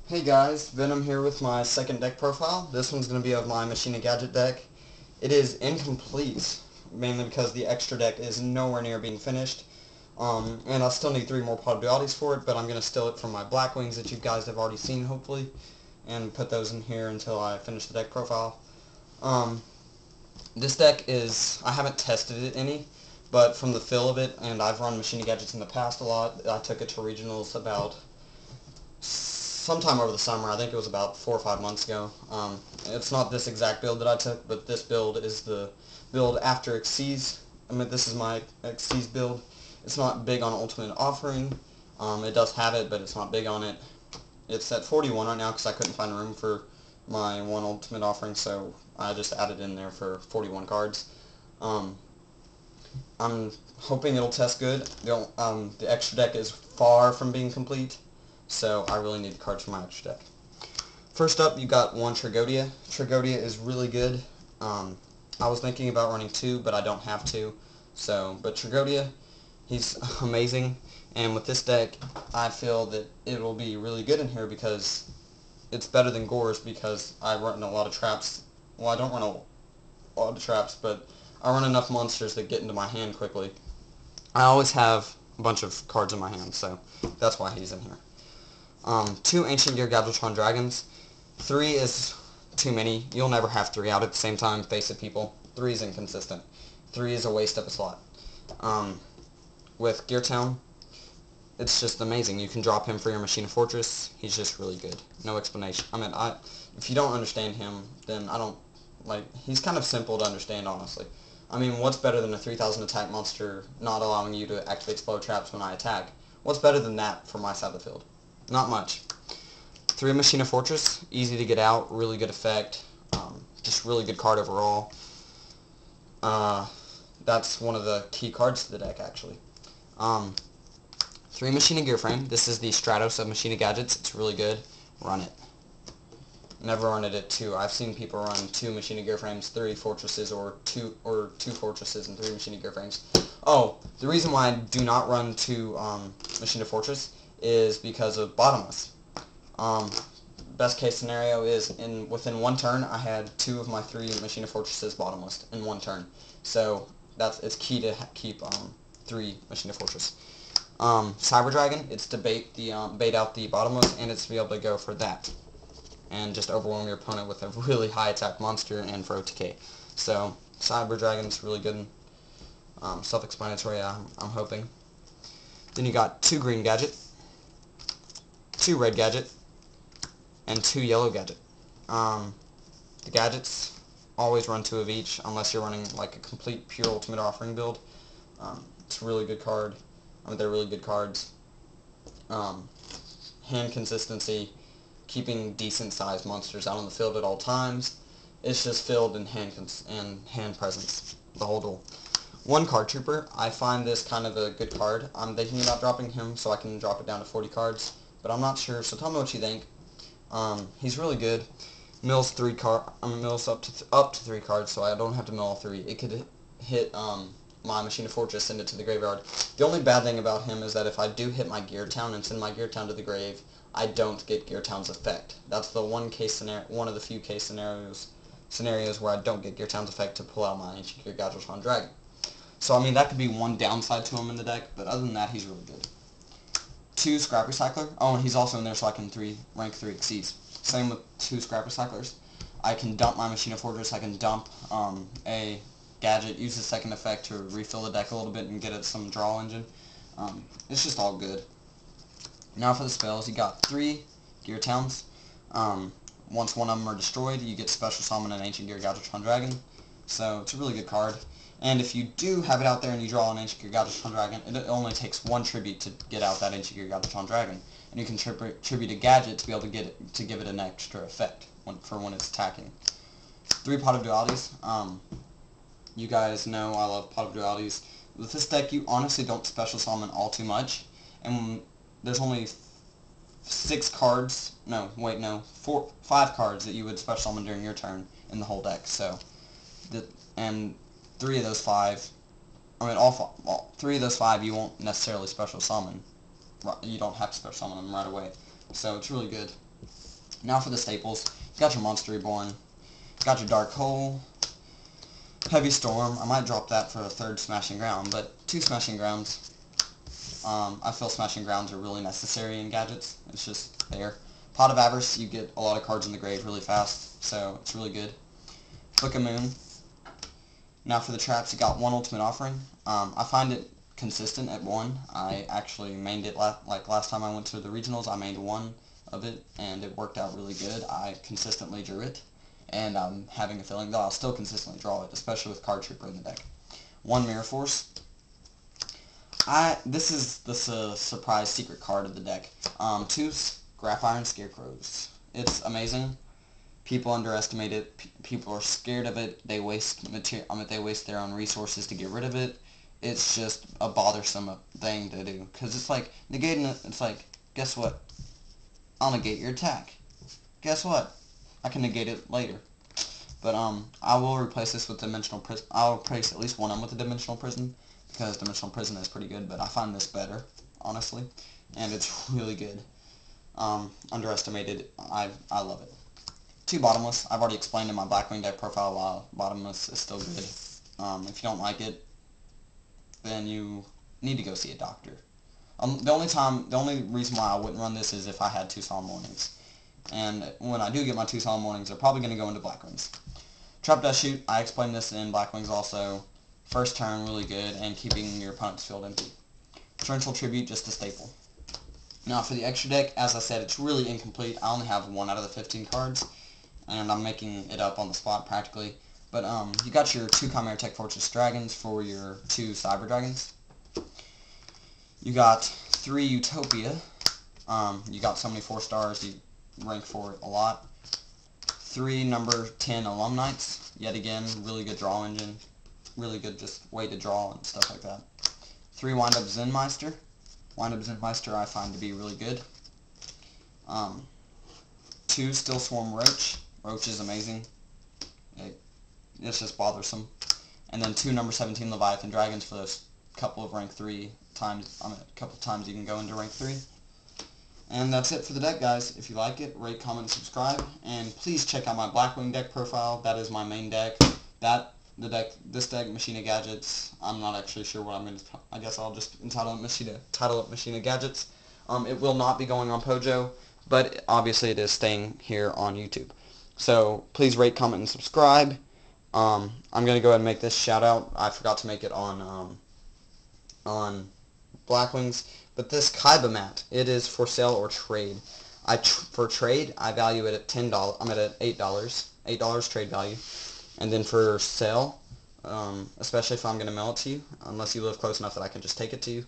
Hey guys, Venom here with my second deck profile. This one's going to be of my Machina Gadget deck. It is incomplete, mainly because the extra deck is nowhere near being finished. And I still need 3 more pot dualities for it, but I'm going to steal it from my Black Wings that you guys have already seen, hopefully, and put those in here until I finish the deck profile. This deck is, I haven't tested it any, but from the feel of it, and I've run Machina Gadgets in the past a lot. I took it to regionals about sometime over the summer. I think it was about 4 or 5 months ago. It's not this exact build that I took, but this build is the build after Xyz. This is my Xyz build. It's not big on Ultimate Offering. It does have it, but it's not big on it. It's at 41 right now because I couldn't find room for my one Ultimate Offering, so I just added in there for 41 cards. I'm hoping it'll test good. The extra deck is far from being complete, so I really need the cards for my extra deck. First up, you got one Tragodia. Tragodia is really good. I was thinking about running 2, but I don't have to. But Tragodia, he's amazing. And with this deck, I feel that it will be really good in here because it's better than Gore's because I run a lot of traps. Well, I don't run a lot of traps, but I run enough monsters that get into my hand quickly. I always have a bunch of cards in my hand, so that's why he's in here. 2 Ancient Gear Gadgetron Dragons. 3 is too many. You'll never have 3 out at the same time, face it, people. 3 is inconsistent. 3 is a waste of a slot. With Gear Town, it's just amazing. You can drop him for your Machina Fortress. He's just really good. No explanation. If you don't understand him, then he's kind of simple to understand, honestly. What's better than a 3000 attack monster not allowing you to activate explode traps when I attack? What's better than that for my side of the field? Not much. 3 Machina Fortress, easy to get out, really good effect, just really good card overall. That's one of the key cards to the deck, actually. 3 Machina Gear Frame. This is the Stratos of Machina Gadgets. It's really good. Run it. Never run it at 2. I've seen people run 2 Machina Gear Frames, 3 Fortresses, or 2 Fortresses and 3 Machina Gear Frames. Oh, the reason why I do not run 2 Machina Fortress is because of Bottomless. Best case scenario is within 1 turn I had 2 of my 3 Machina Fortresses bottomless in 1 turn. So it's key to keep 3 Machina Fortress. Cyber Dragon, it's to bait out the bottomless, and it's to be able to go for that and just overwhelm your opponent with a really high attack monster and for OTK. So Cyber Dragon's really good. Self-explanatory, I'm hoping. Then you got 2 Green Gadget, 2 Red Gadget, and 2 Yellow Gadget. The gadgets, always run 2 of each unless you're running like a complete pure Ultimate Offering build. It's a really good card. They're really good cards. Hand consistency, keeping decent sized monsters out on the field at all times. It's just filled in hand presence, the whole duel. 1 Card Trooper, I find this kind of a good card. I'm thinking about dropping him so I can drop it down to 40 cards, but I'm not sure, so tell me what you think. He's really good. Mills up to 3 cards, so I don't have to mill all 3. It could hit my Machina Fortress, send it to the graveyard. The only bad thing about him is that if I do hit my Gear Town and send my Gear Town to the grave, I don't get Gear Town's effect. That's the one of the few case scenarios where I don't get Gear Town's effect to pull out my Ancient Gear Gadgetron Dragon. So that could be one downside to him in the deck, but other than that, he's really good. 2 Scrap Recycler. Oh, and he's also in there so I can rank 3 Xyz. Same with 2 Scrap Recyclers. I can dump my Machina Fortress. I can dump a gadget, use the second effect to refill the deck a little bit and get it some draw engine. It's just all good. Now for the spells, you got 3 Gear Towns. Once one of them are destroyed, you get Special Summon an Ancient Gear Gadgetron Dragon. So it's a really good card. And if you do have it out there and you draw an Ancient Gear Gadgetron Dragon, it only takes 1 tribute to get out that Ancient Gear Gadgetron Dragon. And you can tribute a gadget to be able to give it an extra effect for when it's attacking. 3 Pot of Dualities. You guys know I love Pot of Dualities. With this deck, you honestly don't special summon all too much. And there's only 5 cards that you would special summon during your turn in the whole deck. So, and 3 of those 5, all 3 of those 5 you won't necessarily special summon. You don't have to special summon them right away. So it's really good. Now for the staples. You got your Monster Reborn. You got your Dark Hole. Heavy Storm. I might drop that for a third Smashing Ground, but 2 Smashing Grounds. I feel Smashing Grounds are really necessary in gadgets. It's just there. Pot of Avarice, you get a lot of cards in the grave really fast, so it's really good. Book of Moon. Now for the traps, you got 1 Ultimate Offering. I find it consistent at 1. I actually mained it last time I went to the regionals. I mained 1 of it, and it worked out really good. I consistently drew it, and I'm having a feeling that I'll still consistently draw it, especially with Card Trooper in the deck. 1 Mirror Force. This is the surprise secret card of the deck. 2 Scrap Iron Scarecrows. It's amazing. People underestimate it. People are scared of it. They waste they waste their own resources to get rid of it. It's just a bothersome thing to do, because it's like negating it. It's like, guess what? I'll negate your attack. Guess what? I can negate it later. But I will replace this with Dimensional Prison. I'll replace at least one of them with a Dimensional Prison, because Dimensional Prison is pretty good, but I find this better, honestly, and it's really good. Underestimated. I love it. 2 Bottomless. I've already explained in my Blackwing deck profile why Bottomless is still good. If you don't like it, then you need to go see a doctor. The only reason why I wouldn't run this is if I had 2 Solemn Mornings. And when I do get my 2 Solemn Mornings, they're probably going to go into Blackwings. Trap Dust Shoot. I explained this in Blackwings also. First turn, really good, and keeping your opponent's field empty. Torrential Tribute, just a staple. Now for the extra deck, as I said, it's really incomplete. I only have 1 out of the 15 cards, and I'm making it up on the spot practically. But you got your 2 Chimera Tech Fortress Dragons for your 2 Cyber Dragons. You got 3 Utopia. You got so many 4 stars, you rank for it a lot. 3 number 10 Alumnites. Yet again, really good draw engine. Really good just way to draw and stuff like that. 3 Wind-Up Zenmeister. Wind-Up Zenmeister I find to be really good. 2 Still Swarm Roach. Roach is amazing. It's just bothersome. And then 2 number 17 Leviathan Dragons for those couple of rank 3 times. A couple times you can go into rank 3. And that's it for the deck, guys. If you like it, rate, comment, and subscribe. And please check out my Blackwing deck profile. That is my main deck. This deck, Machina Gadgets. I'm not actually sure what I'm going to. I guess I'll just title it Machina Gadgets. It will not be going on Pojo, but obviously it is staying here on YouTube. So please rate, comment, and subscribe. I'm going to go ahead and make this shout out. I forgot to make it on Blackwings. But this Kaiba mat, it is for sale or trade. For trade, I value it at $10. I'm at $8. $8 trade value. And then for sale, especially if I'm going to mail it to you, unless you live close enough that I can just take it to you,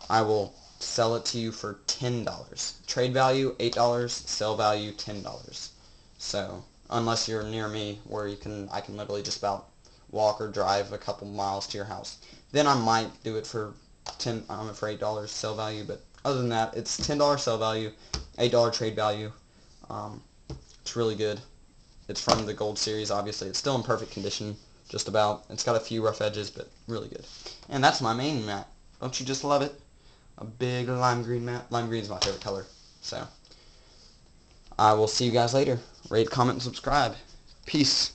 I will sell it to you for $10. Trade value, $8. Sale value, $10. So, unless you're near me where I can literally just about walk or drive a couple miles to your house. Then I might do it for $8 sale value, but other than that, it's $10 sale value, $8 trade value. It's really good. It's from the Gold Series, obviously. It's still in perfect condition, just about. It's got a few rough edges, but really good. And that's my main mat. Don't you just love it? A big lime green mat. Lime green is my favorite color. So, I will see you guys later. Rate, comment, and subscribe. Peace.